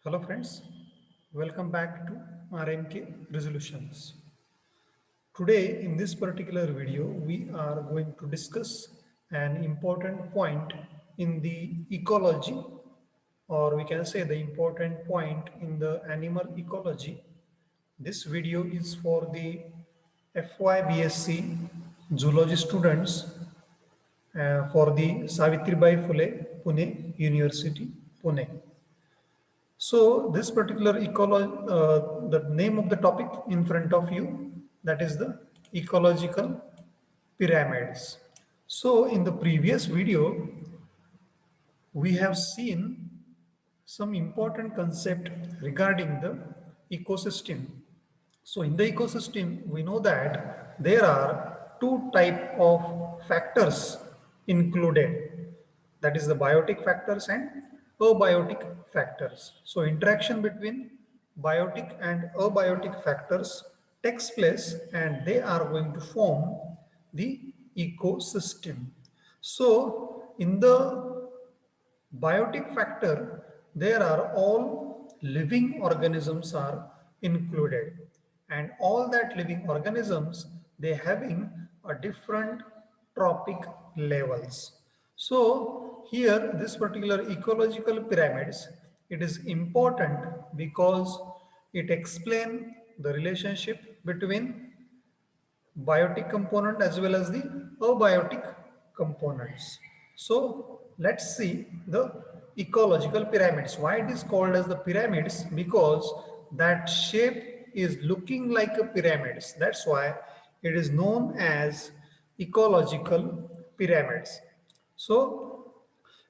Hello friends, welcome back to RMK Resolutions. Today in this particular video we are going to discuss an important point in the ecology, or we can say the important point in the animal ecology. This video is for the FY Zoology students for the Savitribai Phule Pune University, Pune. So this particular the name of the topic in front of you, that is the ecological pyramids. So in the previous video, we have seen some important concept regarding the ecosystem. So in the ecosystem, we know that there are two type of factors included. That is the biotic factors and abiotic factors. So interaction between biotic and abiotic factors takes place and they are going to form the ecosystem. So in the biotic factor, there are all living organisms are included, and all that living organisms, they having a different trophic levels. So here this particular ecological pyramids, it is important because it explain the relationship between biotic component as well as the abiotic components. So let's see the ecological pyramids. Why it is called as the pyramids? Because that shape is looking like a pyramids. That's why it is known as ecological pyramids. So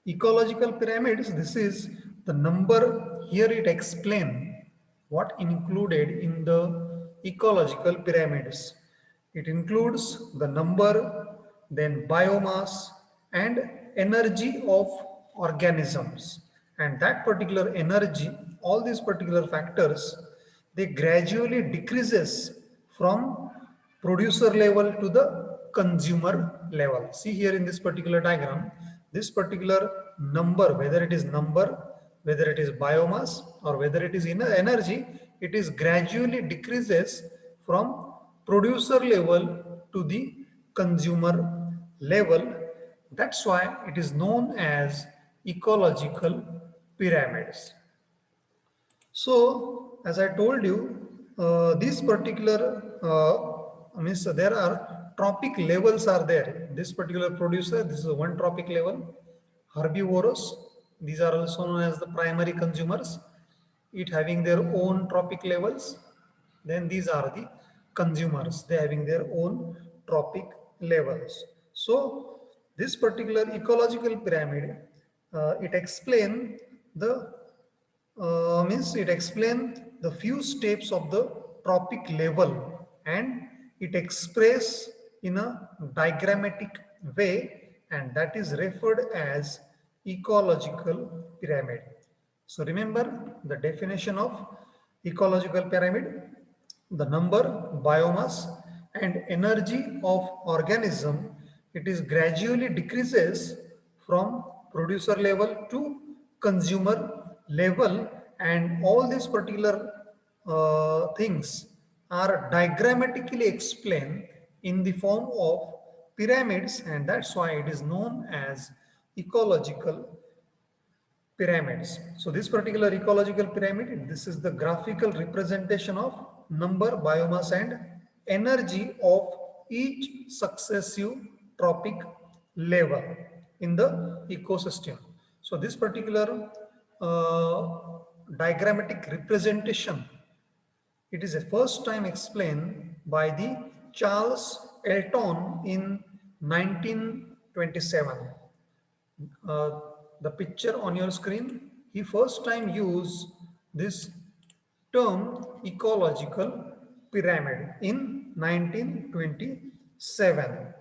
ecological pyramids, this is the number here. It explain what included in the ecological pyramids. It includes the number, then biomass and energy of organisms. And that particular energy, all these particular factors, they gradually decreases from producer level to the consumer level. See here in this particular diagram, this particular number, whether it is number, whether it is biomass or whether it is energy, it is gradually decreases from producer level to the consumer level. That's why it is known as ecological pyramids. So, as I told you, these particular means there are trophic levels are there. This particular producer, this is one trophic level. Herbivorous, these are also known as the primary consumers, it having their own trophic levels. Then these are the consumers, they having their own trophic levels. So this particular ecological pyramid, it explain the means it explains the few steps of the trophic level, and it express in a diagrammatic way, and that is referred as ecological pyramid. So remember the definition of ecological pyramid: the number, biomass and energy of organism, it is gradually decreases from producer level to consumer level, and all these particular things are diagrammatically explained in the form of pyramids, and that's why it is known as ecological pyramids. So this particular ecological pyramid, this is the graphical representation of number, biomass and energy of each successive trophic level in the ecosystem. So this particular diagrammatic representation, it is a first time explained by the Charles Elton in 1927. uh, the picture on your screen, he first time used this term ecological pyramid in 1927.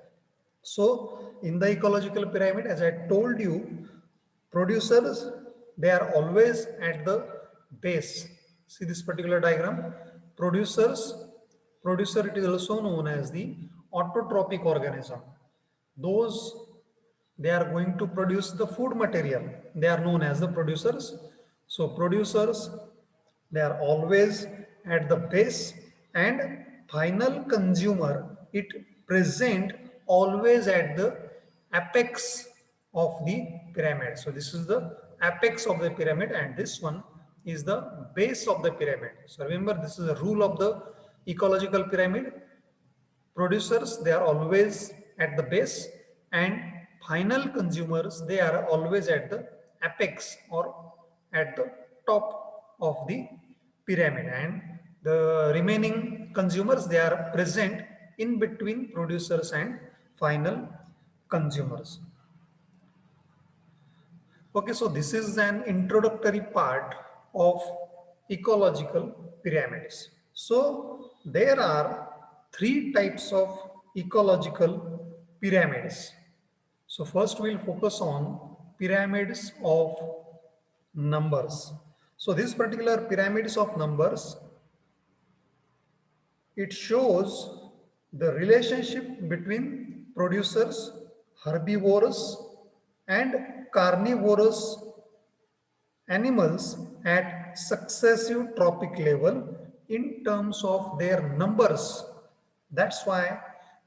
So in the ecological pyramid, as I told you, producers, they are always at the base. See this particular diagram, producers, producer, it is also known as the autotrophic organism. Those, they are going to produce the food material, they are known as the producers. So producers, they are always at the base, and final consumer, it present always at the apex of the pyramid. So this is the apex of the pyramid, and this one is the base of the pyramid. So remember, this is a rule of the ecological pyramid. Producers, they are always at the base, and final consumers, they are always at the apex or at the top of the pyramid, and the remaining consumers, they are present in between producers and final consumers. Okay, so this is an introductory part of ecological pyramids. So there are three types of ecological pyramids. So first we'll focus on pyramids of numbers. So this particular pyramids of numbers, it shows the relationship between producers, herbivorous and carnivorous animals at successive trophic level in terms of their numbers. That's why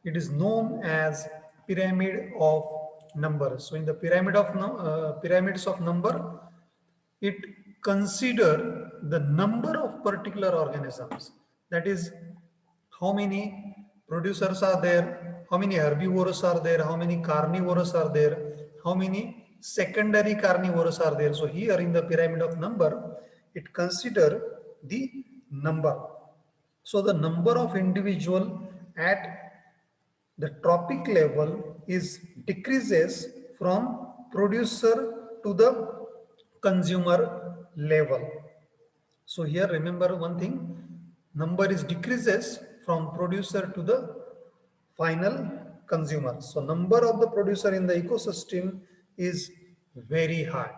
it is known as pyramid of numbers. So in the pyramids of number, it consider the number of particular organisms. That is, how many producers are there, how many herbivores are there, how many carnivores are there, how many secondary carnivores are there. So here in the pyramid of number, it consider the number. So the number of individual at the trophic level is decreases from producer to the consumer level. So here remember one thing, number is decreases from producer to the final consumer. So number of the producer in the ecosystem is very high.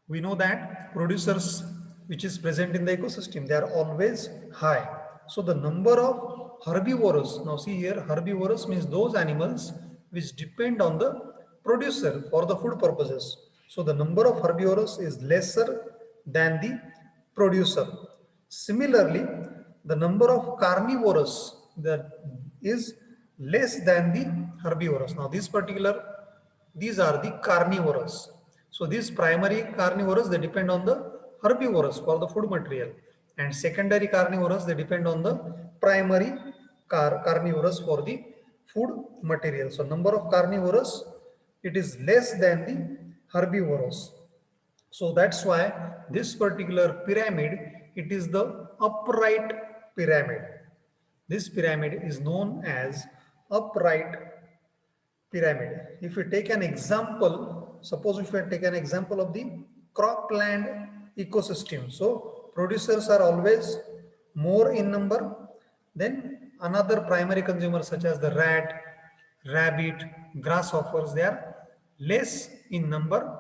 We know that producers which is present in the ecosystem, they are always high. So the number of herbivores, now see here, herbivores means those animals which depend on the producer for the food purposes. So the number of herbivores is lesser than the producer. Similarly, the number of carnivores that is less than the herbivores. Now these are the carnivores. So these primary carnivores, they depend on the herbivores for the food material, and secondary carnivores, they depend on the primary carnivores for the food material. So number of carnivores, it is less than the herbivores. So that's why this particular pyramid, it is the upright pyramid. This pyramid is known as upright pyramid. If we take an example, suppose if we take an example of the cropland ecosystem. So producers are always more in number than another primary consumers such as the rat, rabbit, grasshoppers, they are less in number.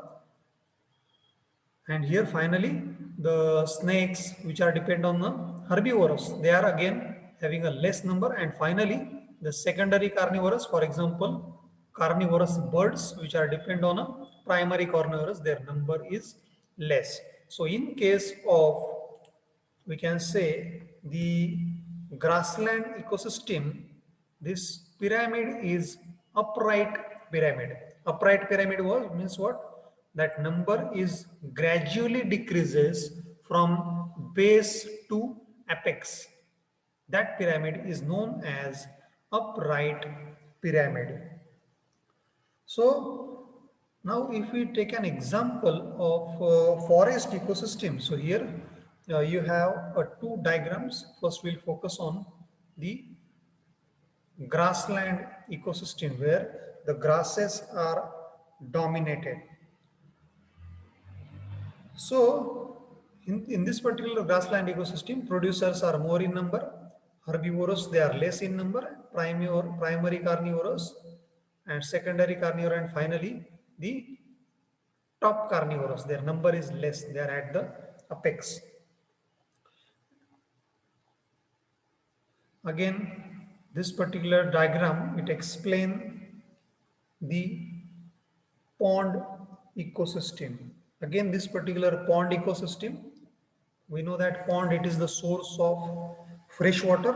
And here finally the snakes which are depend on the herbivores, they are again having a less number. And finally the secondary carnivores, for example carnivorous birds which are depend on a primary carnivores, their number is less. So in case of, we can say, the grassland ecosystem, this pyramid is upright pyramid. Upright pyramid was means what? That number is gradually decreases from base to apex. That pyramid is known as upright pyramid. So now if we take an example of forest ecosystem. So here you have two diagrams. First we'll focus on the grassland ecosystem where the grasses are dominated. So in this particular grassland ecosystem, producers are more in number, herbivores, they are less in number, primary carnivores and secondary carnivore, and finally the top carnivores, their number is less, they are at the apex. Again, this particular diagram, it explains the pond ecosystem. Again, this particular pond ecosystem, we know that pond, it is the source of fresh water.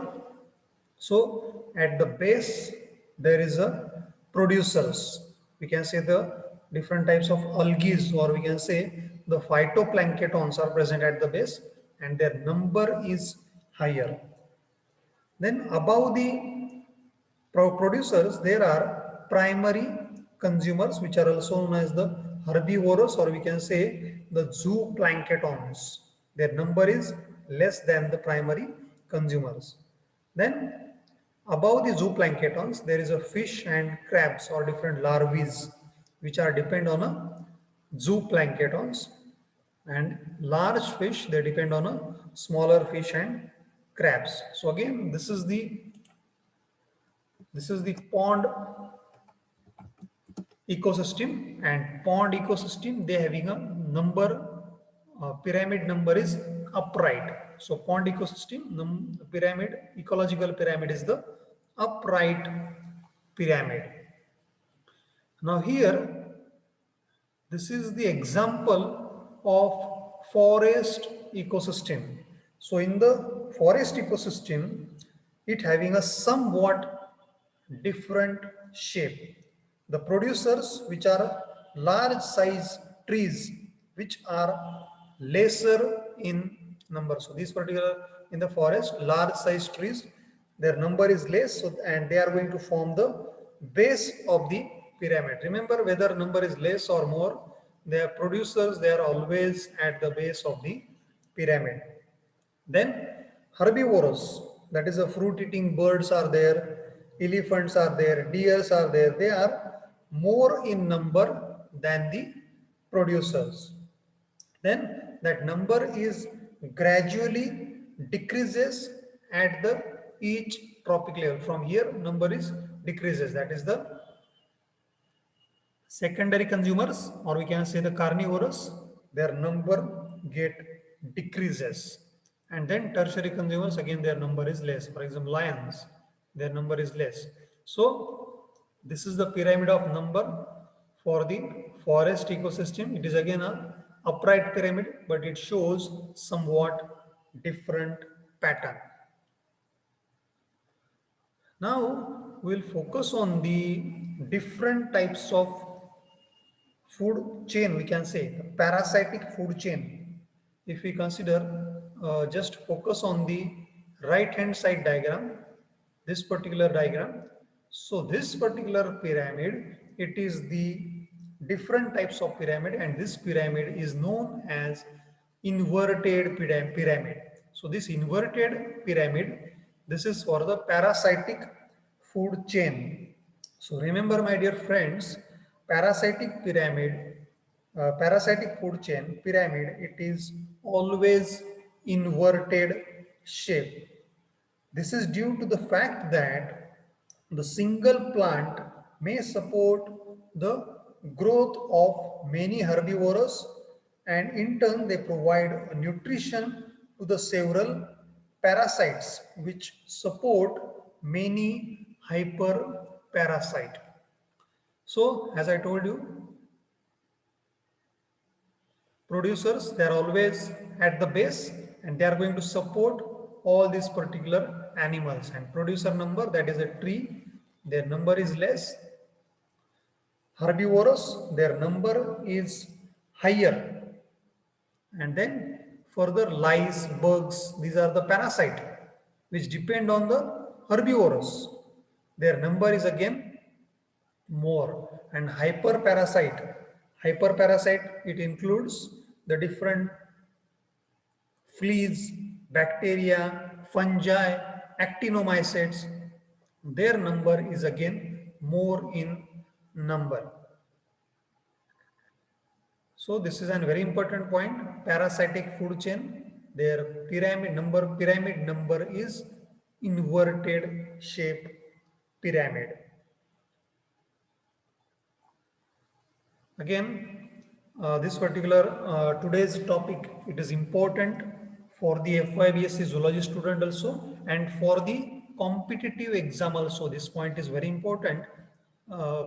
So at the base, there is a producers. We can say the different types of algae, or we can say the phytoplanktons are present at the base, and their number is higher. Then above the producers, there are primary consumers, which are also known as the herbivorous, or we can say the zooplanktons. Their number is less than the primary consumers. Then above the zooplanktons, there is a fish and crabs, or different larvae, which are depend on a zooplanktons, and large fish, they depend on a smaller fish and crabs. So again, this is the pond ecosystem, and pond ecosystem, they having a number, pyramid number is upright. So pond ecosystem pyramid, ecological pyramid is the upright pyramid. Now here, this is the example of forest ecosystem. So in the forest ecosystem, it having a somewhat different shape. The producers, which are large size trees, which are lesser in number. So these particular, in the forest, large size trees, their number is less, so, and they are going to form the base of the pyramid. Remember, whether number is less or more, their producers, they are always at the base of the pyramid. Then herbivores, that is, the fruit eating birds are there, elephants are there, deers are there. They are more in number than the producers. Then that number is gradually decreases at the each tropic level. From here, number is decreases. That is the secondary consumers, or we can say the carnivorous, their number get decreases. And then tertiary consumers, again their number is less. For example, lions, their number is less. So this is the pyramid of number for the forest ecosystem. It is again a upright pyramid, but it shows somewhat different pattern. Now we'll focus on the different types of food chain, we can say the parasitic food chain. If we consider, just focus on the right hand side diagram, this particular diagram. So this particular pyramid, it is the different types of pyramid, and this pyramid is known as inverted pyramid. So this inverted pyramid, this is for the parasitic food chain. So remember, my dear friends, parasitic pyramid, parasitic food chain pyramid, it is always inverted shape. This is due to the fact that the single plant may support the growth of many herbivores, and in turn they provide nutrition to the several parasites which support many hyperparasite. So as I told you, producers, they are always at the base, and they are going to support all these particular animals. And producer number, that is a tree, their number is less. Herbivorous, their number is higher. And then further, lice, bugs, these are the parasite which depend on the herbivorous. Their number is again more. And hyperparasite, it includes the different fleas, bacteria, fungi, actinomycetes. Their number is again more in number. So this is a very important point. Parasitic food chain, their pyramid number is inverted shape pyramid. Again, this particular today's topic, it is important for the FYBSc zoology student also, and for the competitive exam also. This point is very important.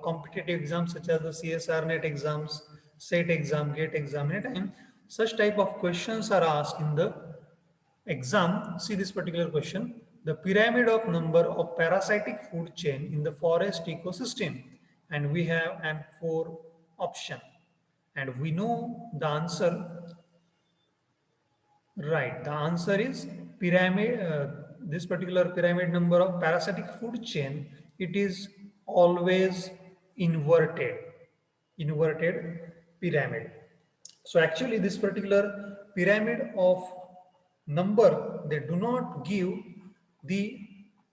Competitive exams such as the CSR net exams, set exam, gate exam, anytime such type of questions are asked in the exam. See this particular question: the pyramid of number of parasitic food chain in the forest ecosystem, and we have an four option, and we know the answer. Right, the answer is pyramid. This particular pyramid number of parasitic food chain, it is always inverted, inverted pyramid. So actually, this particular pyramid of number, they do not give the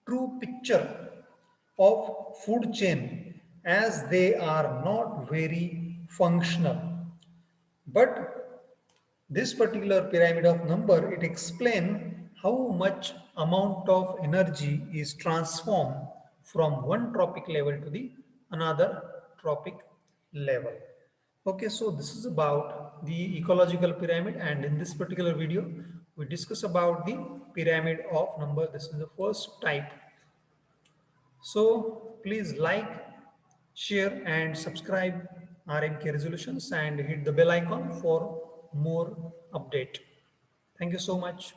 true picture of food chain, as they are not very functional. But this particular pyramid of number, it explains how much amount of energy is transformed from one trophic level to the another trophic level. Okay, so this is about the ecological pyramid, and in this particular video we discuss about the pyramid of number. This is the first type. So please like, share and subscribe RMK Resolutions and hit the bell icon for more update. Thank you so much.